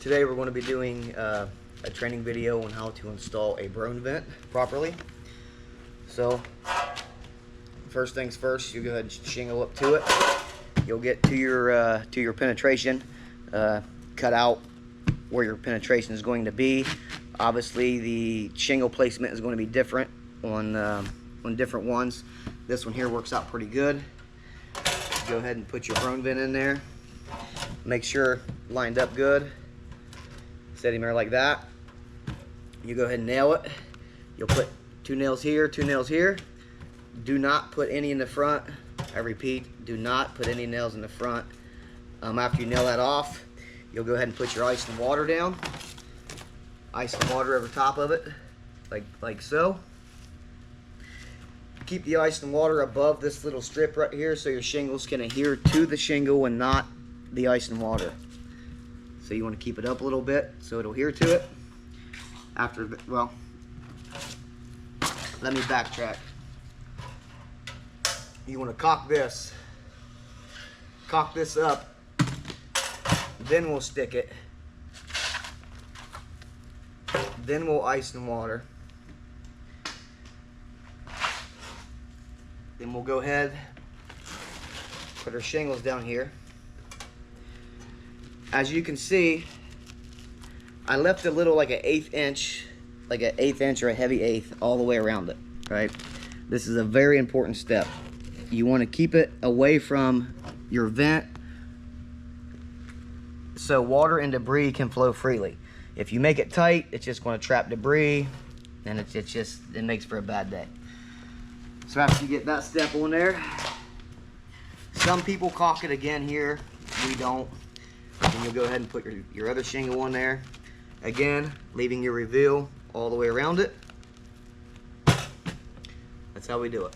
Today we're going to be doing a training video on how to install a Broan vent properly. So first things first, you go ahead and shingle up to it. You'll get to your penetration, cut out where your penetration is going to be. Obviously the shingle placement is going to be different on different ones. This one here works out pretty good. Go ahead and put your Broan vent in there. Make sure lined up good. Set him there like that. You go ahead and nail it. You'll put 2 nails here, 2 nails here. Do not put any in the front. I repeat, do not put any nails in the front. After you nail that off, you'll go ahead and put your ice and water down. Ice and water over top of it, like so. Keep the ice and water above this little strip right here so your shingles can adhere to the shingle and not the ice and water. So you want to keep it up a little bit so it'll adhere to it. Well, let me backtrack. You want to cock this up, then we'll stick it, then we'll ice and water, then we'll go ahead, put our shingles down here. As you can see, I left a little like an 1/8 inch, like an 1/8 inch or a heavy 1/8 all the way around it, right? This is a very important step. You want to keep it away from your vent so water and debris can flow freely. If you make it tight, it's just going to trap debris, and it makes for a bad day. So after you get that step on there, some people caulk it again here. We don't. And you'll go ahead and put your other shingle on there. Again, leaving your reveal all the way around it. That's how we do it.